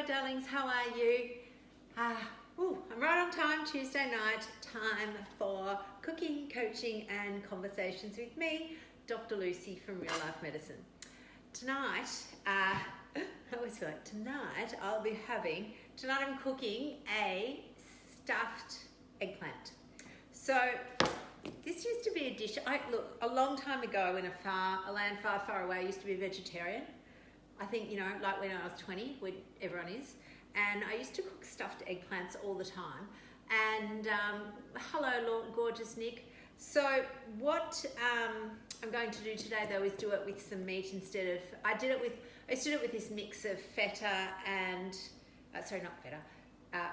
darlings, how are you? I'm right on time, Tuesday night, time for cooking, coaching and conversations with me, Dr. Lucy from Real Life Medicine. Tonight, I always feel like tonight I'm cooking a stuffed eggplant. So this used to be a dish, a long time ago in a land far, far away, I used to be a vegetarian. I think, like when I was 20, when everyone is. And I used to cook stuffed eggplants all the time. And hello, gorgeous Nick. So what I'm going to do today though is do it with some meat instead of, I used to do it with this mix of feta and,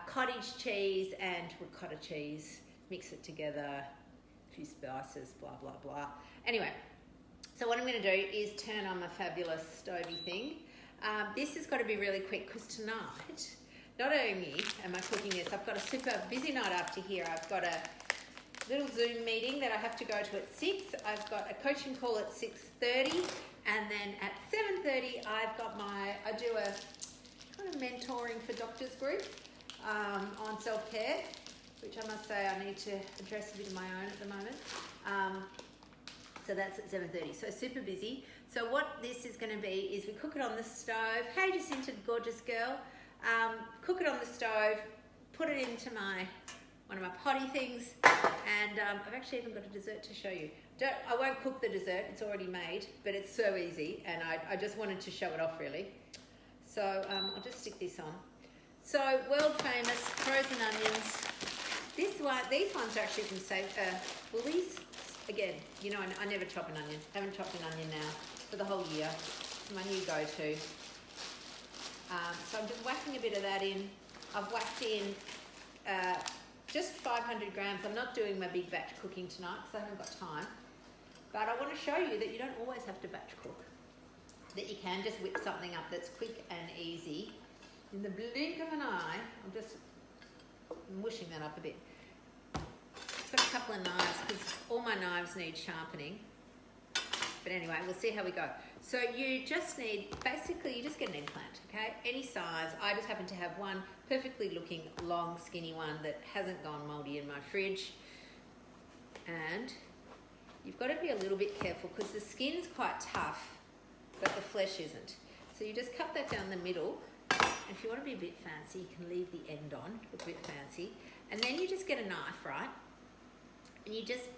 cottage cheese and ricotta cheese. Mix it together, a few spices, blah, blah, blah. Anyway, so what I'm going to do is turn on my fabulous stovey thing. This has got to be really quick because tonight, not only am I cooking this, I've got a super busy night after here. I've got a little Zoom meeting that I have to go to at 6. I've got a coaching call at 6:30, and then at 7:30 I do a kind of mentoring for doctors group on self-care, which I must say I need to address a bit of my own at the moment. So that's at 7:30, so super busy. So what this is going to be is we cook it on the stove. Hey Jacinta, gorgeous girl. Cook it on the stove, put it into one of my potty things, and I've actually even got a dessert to show you. I won't cook the dessert, it's already made, but it's so easy, and I just wanted to show it off really. So I'll just stick this on. So world famous frozen onions. These ones are actually from Woolies. Again, I never chop an onion. Haven't chopped an onion now for the whole year. It's my new go-to. So I'm just whacking a bit of that in. I've whacked in just 500 grams. I'm not doing my big batch cooking tonight because I haven't got time. But I want to show you that you don't always have to batch cook. That you can just whip something up that's quick and easy. In the blink of an eye, I'm just mushing that up a bit. I've got a couple of knives because all my knives need sharpening. But anyway, we'll see how we go. So you just get an eggplant, okay? Any size. I just happen to have one perfectly looking, long, skinny one that hasn't gone moldy in my fridge. And you've got to be a little bit careful because the skin's quite tough, but the flesh isn't. So you just cut that down the middle. And if you want to be a bit fancy, you can leave the end on, look a bit fancy. And then you just get a knife, right? And you just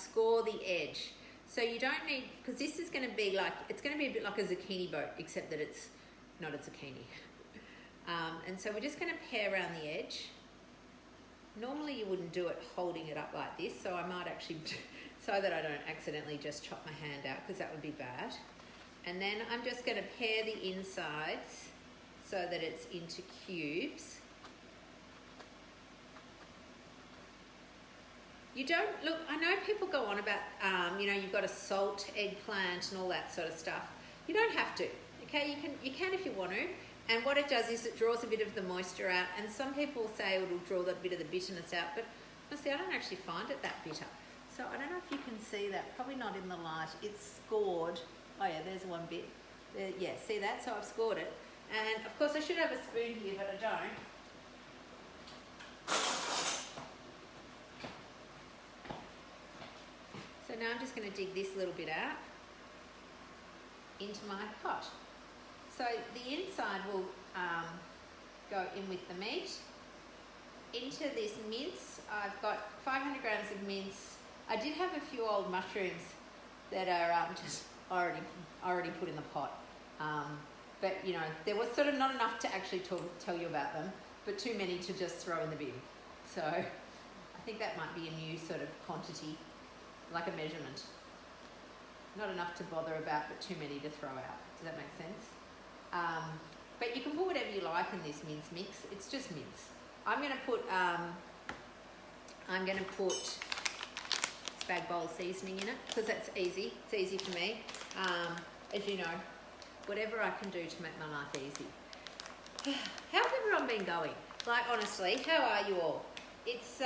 score the edge. So you don't need, because this is going to be it's going to be a bit like a zucchini boat, except that it's not a zucchini. And so we're just going to pare around the edge. Normally you wouldn't do it holding it up like this, so I might actually, so that I don't accidentally just chop my hand out, because that would be bad. And then I'm just going to pare the insides so that it's into cubes. You don't, look, I know people go on about, you've got to salt eggplant and all that sort of stuff. You don't have to, okay? You can if you want to. And what it does is it draws a bit of the moisture out. And some people say it'll draw that bit of the bitterness out, but honestly, I don't actually find it that bitter. So I don't know if you can see that, probably not in the light. It's scored. Oh yeah, there's one bit. Yeah, see that? So I've scored it. And of course I should have a spoon here, but I don't. So now I'm just going to dig this little bit out into my pot. So the inside will go in with the meat. Into this mince, I've got 500 grams of mince. I did have a few old mushrooms that are just already put in the pot. But there was sort of not enough to actually tell you about them, but too many to just throw in the bin. So I think that might be a new sort of quantity. Like a measurement. Not enough to bother about, but too many to throw out. Does that make sense? But you can put whatever you like in this mince mix. It's just mince. I'm going to put spag bowl seasoning in it because that's easy. It's easy for me. As you know, whatever I can do to make my life easy. How's everyone been going? Like honestly, how are you all? It's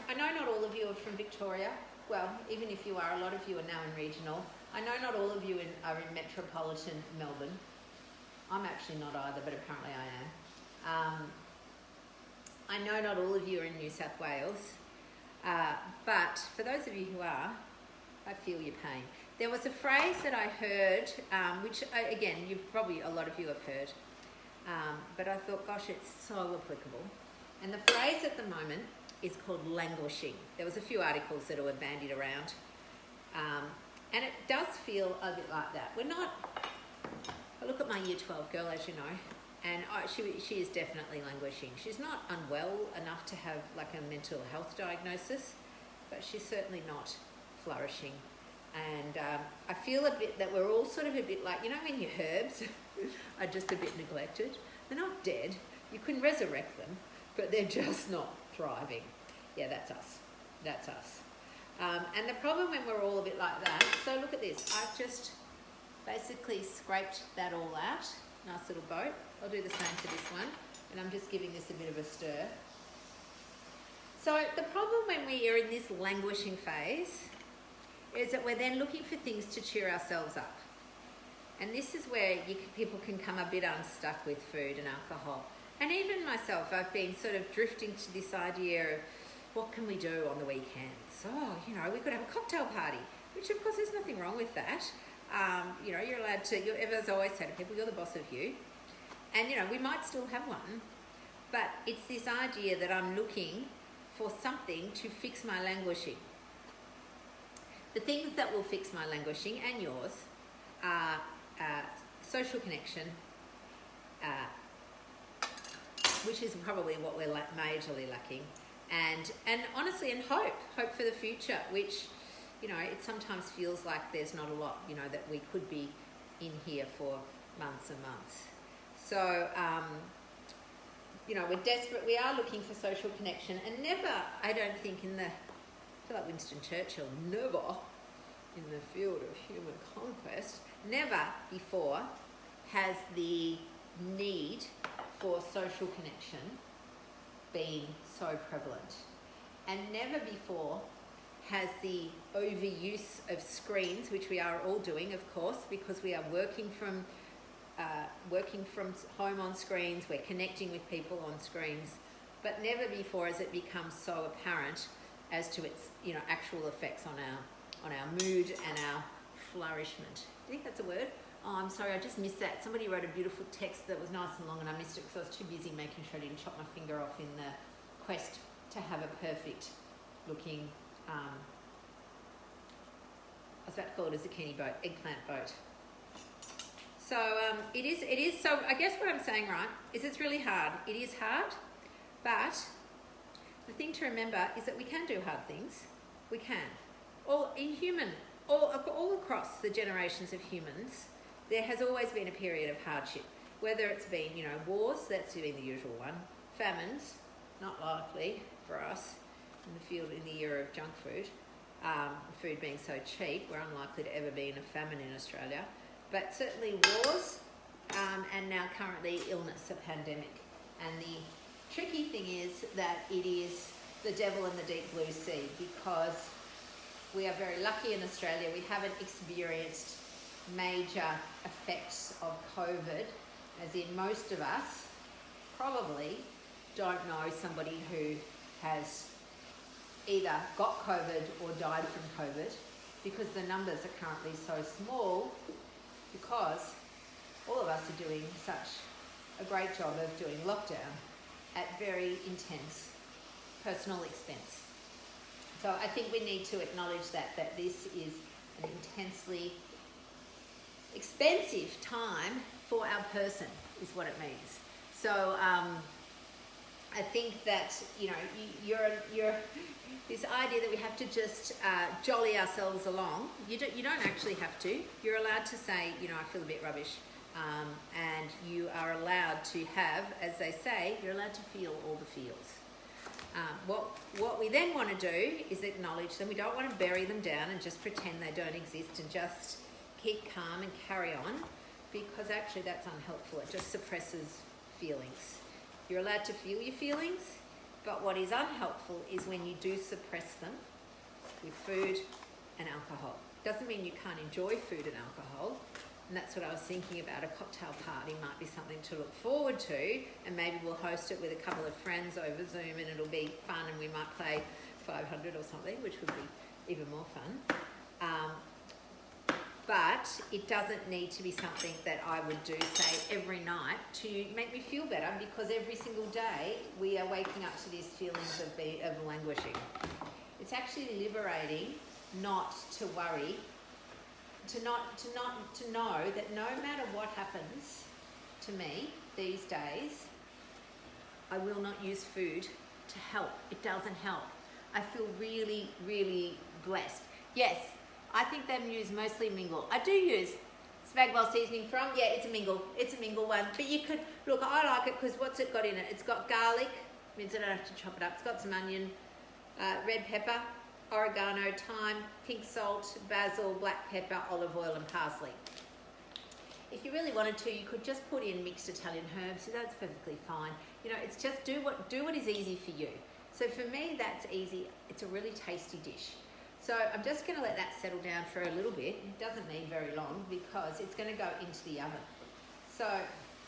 I know not all of you are from Victoria. Well, even if you are, a lot of you are now in regional. I know not all of you are in metropolitan Melbourne. I'm actually not either, but apparently I am. I know not all of you are in New South Wales, but for those of you who are, I feel your pain. There was a phrase that I heard, which again, a lot of you have heard, but I thought, gosh, it's so applicable. And the phrase at the moment is called languishing. There was a few articles that were bandied around, and it does feel a bit like that. I look at my year 12 girl, as you know, and she is definitely languishing. She's not unwell enough to have like a mental health diagnosis, but she's certainly not flourishing. And I feel a bit that we're all sort of a bit like, you know, when your herbs are just a bit neglected. They're not dead. You can resurrect them, but they're just not thriving. Yeah, that's us. That's us. And the problem when we're all a bit like that, so look at this. I've just basically scraped that all out. Nice little boat. I'll do the same for this one. And I'm just giving this a bit of a stir. So the problem when we are in this languishing phase is that we're then looking for things to cheer ourselves up. And this is where people can come a bit unstuck with food and alcohol. And even myself, I've been sort of drifting to this idea of what can we do on the weekends? Oh, you know, we could have a cocktail party, which of course there's nothing wrong with that. You know, you're allowed to, as I always say to people, you're the boss of you. And, you know, we might still have one, but it's this idea that I'm looking for something to fix my languishing. The things that will fix my languishing and yours are social connection, which is probably what we're majorly lacking, and honestly, and hope for the future, which, you know, it sometimes feels like there's not a lot, you know, that we could be in here for months and months. So, you know, we're desperate. We are looking for social connection, and never, I don't think I feel like Winston Churchill, never in the field of human conquest, never before has the need for social connection been so prevalent. And never before has the overuse of screens, which we are all doing, of course, because we are working from home on screens, we're connecting with people on screens, but never before has it become so apparent as to its, you know, actual effects on our mood and our flourishment. I think that's a word. Oh, I'm sorry, I just missed that. Somebody wrote a beautiful text that was nice and long, and I missed it because I was too busy making sure I didn't chop my finger off in the quest to have a perfect looking, I was about to call it a zucchini boat, eggplant boat. So it is. So I guess what I'm saying, right, is it's really hard. It is hard, but the thing to remember is that we can do hard things. We can. All across the generations of humans, there has always been a period of hardship. Whether it's been, you know, wars, that's been the usual one. Famines, not likely for us in the field in the era of junk food. Food being so cheap, we're unlikely to ever be in a famine in Australia. But certainly wars, and now currently illness, a pandemic. And the tricky thing is that it is the devil in the deep blue sea, because we are very lucky in Australia. We haven't experienced major effects of COVID, as in most of us probably don't know somebody who has either got COVID or died from COVID, because the numbers are currently so small, because all of us are doing such a great job of doing lockdown at very intense personal expense. So I think we need to acknowledge that this is an intensely expensive time for our person, is what it means. So I think that, you know, you're this idea that we have to just jolly ourselves along. You don't actually have to. You're allowed to say, you know, I feel a bit rubbish, and you are allowed to have, as they say, you're allowed to feel all the feels. What we then want to do is acknowledge them. We don't want to bury them down and just pretend they don't exist and just keep calm and carry on, because actually that's unhelpful. It just suppresses feelings. You're allowed to feel your feelings, but what is unhelpful is when you do suppress them with food and alcohol. Doesn't mean you can't enjoy food and alcohol, And that's what I was thinking about. A cocktail party might be something to look forward to, and maybe we'll host it with a couple of friends over Zoom, and it'll be fun, and we might play 500 or something, which would be even more fun. But it doesn't need to be something that I would do, say, every night to make me feel better, because every single day we are waking up to these feelings of languishing. It's actually liberating not to worry, to know that no matter what happens to me these days, I will not use food to help. It doesn't help. I feel really, really blessed. Yes, I think they use mostly mingle. I do use Spagwell seasoning from, yeah, it's a mingle one. But you could, look, I like it because what's it got in it? It's got garlic, means I don't have to chop it up. It's got some onion, red pepper, oregano, thyme, pink salt, basil, black pepper, olive oil and parsley. If you really wanted to, you could just put in mixed Italian herbs, so that's perfectly fine. You know, it's just do what is easy for you. So for me, that's easy. It's a really tasty dish. So I'm just going to let that settle down for a little bit. It doesn't need very long because it's going to go into the oven. So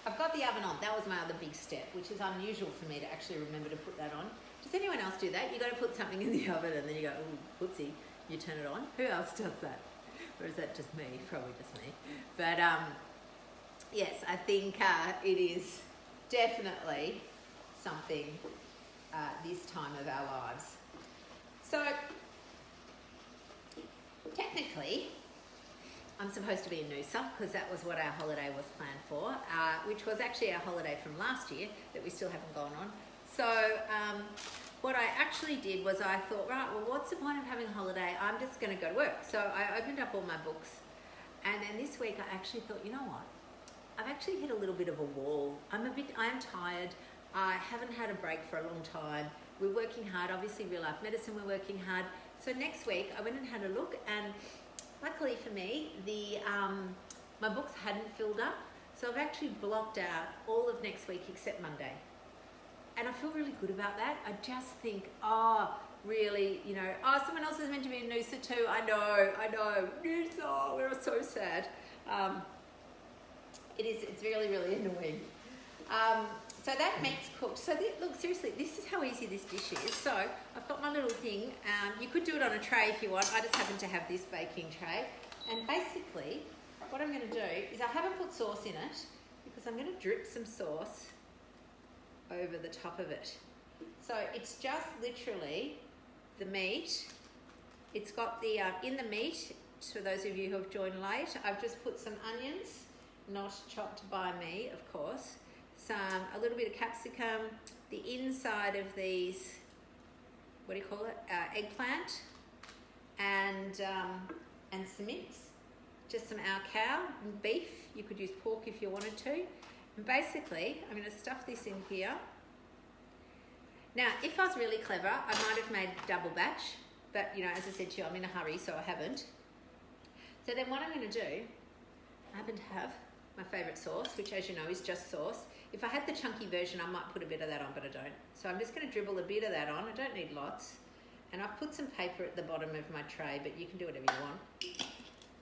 I've got the oven on. That was my other big step, which is unusual for me to actually remember to put that on. Does anyone else do that? You got to put something in the oven and then you go, ooh, whoopsie, you turn it on. Who else does that? Or is that just me? Probably just me. But yes, I think it is definitely something this time of our lives. So technically, I'm supposed to be in Noosa because that was what our holiday was planned for, which was actually our holiday from last year that we still haven't gone on. So what I actually did was I thought, right, well, what's the point of having a holiday? I'm just going to go to work. So I opened up all my books, and then this week I actually thought, you know what? I've actually hit a little bit of a wall. I am tired. I haven't had a break for a long time. We're working hard. Obviously, Real Life Medicine, we're working hard. So next week I went and had a look, and luckily for me, my books hadn't filled up. So I've actually blocked out all of next week except Monday. And I feel really good about that. I just think, really, you know, someone else is meant to be in Noosa too. I know, Noosa, we're so sad. It's really, really annoying. So that meat's cooked. So look, seriously, this is how easy this dish is. So I've got my little thing. You could do it on a tray if you want. I just happen to have this baking tray. And basically, what I'm going to do is I haven't put sauce in it because I'm going to drip some sauce over the top of it. So it's just literally the meat. It's got the, in the meat, for those of you who have joined late, I've just put some onions, not chopped by me, of course. A little bit of capsicum, the inside of these, what do you call it, eggplant, and some mince, just some our cow and beef. You could use pork if you wanted to. And basically, I'm going to stuff this in here. Now, if I was really clever, I might have made double batch, but you know, as I said to you, I'm in a hurry, so I haven't. So then what I'm going to do, I happen to have my favourite sauce, which as you know is just sauce. If I had the chunky version, I might put a bit of that on, but I don't. So I'm just going to dribble a bit of that on. I don't need lots. And I've put some paper at the bottom of my tray, but you can do whatever you want.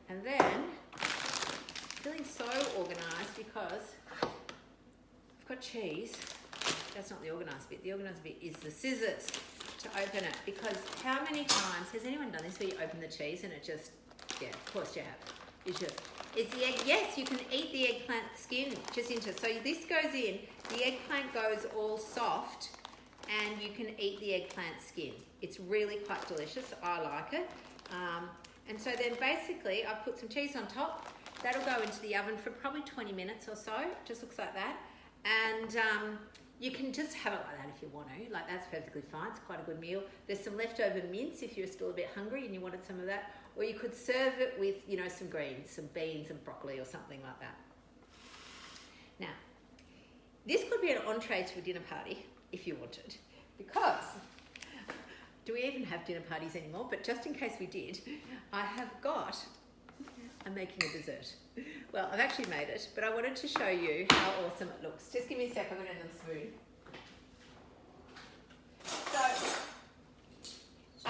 And then, feeling so organised because I've got cheese. That's not the organised bit. The organised bit is the scissors to open it. Because how many times, has anyone done this where you open the cheese and it just, yeah, of course you have. You should. It's the egg, yes, you can eat the eggplant skin just into it. So this goes in, the eggplant goes all soft, and you can eat the eggplant skin. It's really quite delicious. I like it. And so then basically I've put some cheese on top. That'll go into the oven for probably 20 minutes or so. Just looks like that. And you can just have it like that if you want to. Like, that's perfectly fine. It's quite a good meal. There's some leftover mince if you're still a bit hungry and you wanted some of that. Or you could serve it with, you know, some greens, some beans and broccoli or something like that. Now, this could be an entree to a dinner party if you wanted. Because, do we even have dinner parties anymore? But just in case we did, I'm making a dessert. Well, I've actually made it, but I wanted to show you how awesome it looks. Just give me a sec, I'm going to end the spoon. So,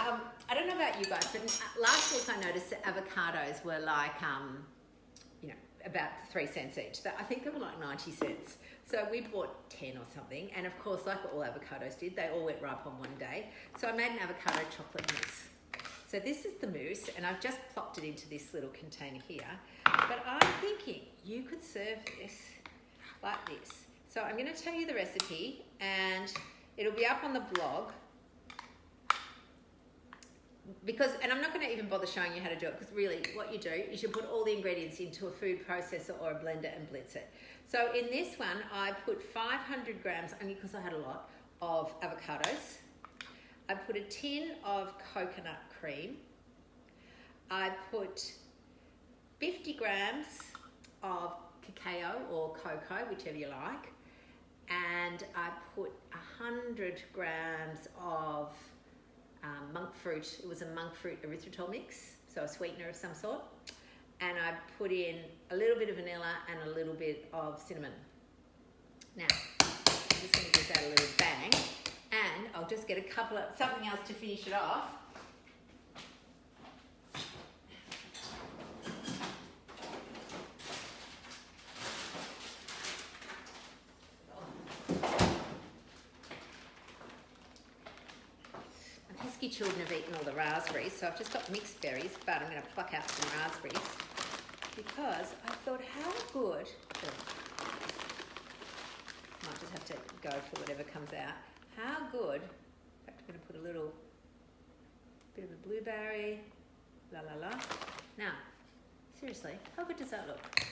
I don't know about you guys, but last week I noticed that avocados were like, you know, about 3 cents each. I think they were like 90 cents. So we bought 10 or something. And of course, like all avocados did, they all went ripe on one day. So I made an avocado chocolate mousse. So this is the mousse, and I've just plopped it into this little container here. But I'm thinking you could serve this like this. So I'm going to tell you the recipe, and it'll be up on the blog. And I'm not going to even bother showing you how to do it, because really what you do is you put all the ingredients into a food processor or a blender and blitz it. So in this one, I put 500 grams, only because I had a lot, of avocados. I put a tin of coconut cream. I put 50 grams of cacao or cocoa, whichever you like. And I put 100 grams of monk fruit. It was a monk fruit erythritol mix, so a sweetener of some sort. And I put in a little bit of vanilla and a little bit of cinnamon. Now, I'm just going to give that a little bang. And I'll just get something else to finish it off. My pesky children have eaten all the raspberries, so I've just got mixed berries, but I'm going to pluck out some raspberries because I thought how good. Might just have to go for whatever comes out. How good, in fact I'm going to put a little bit of a blueberry, la la la. Now, seriously, how good does that look?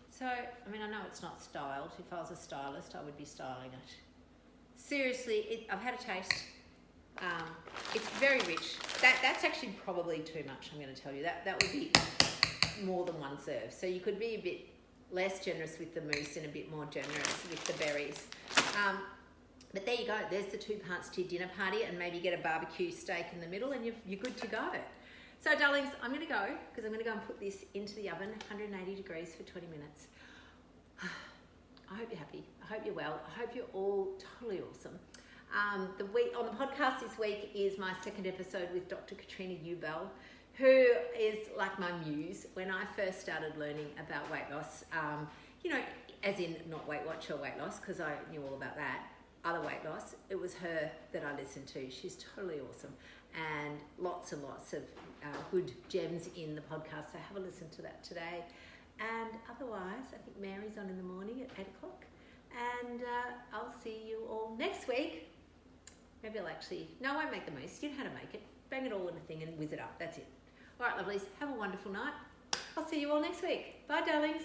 So, I mean, I know it's not styled. If I was a stylist, I would be styling it. Seriously, I've had a taste. It's very rich. That's actually probably too much, I'm going to tell you. That would be more than one serve. So you could be a bit less generous with the mousse and a bit more generous with the berries. But there you go. There's the 2 parts to your dinner party, and maybe get a barbecue steak in the middle, and you're good to go. So, darlings, I'm going to go because I'm going to go and put this into the oven, 180 degrees for 20 minutes. I hope you're happy. I hope you're well. I hope you're all totally awesome. On the podcast this week is my 2nd episode with Dr. Katrina Ubel, who is like my muse. When I first started learning about weight loss, as in not Weight Watch or weight loss, because I knew all about that, other weight loss, it was her that I listened to. She's totally awesome, and lots and lots of good gems in the podcast, so have a listen to that today. And otherwise, I think Mary's on in the morning at 8 o'clock, and I'll see you all next week. Maybe I won't make the mousse. You know how to make it. Bang it all in a thing and whiz it up. That's it. All right, lovelies, have a wonderful night. I'll see you all next week. Bye, darlings.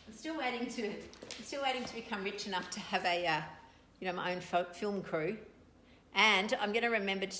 I'm still waiting to become rich enough to have a, my own film crew, and I'm going to remember to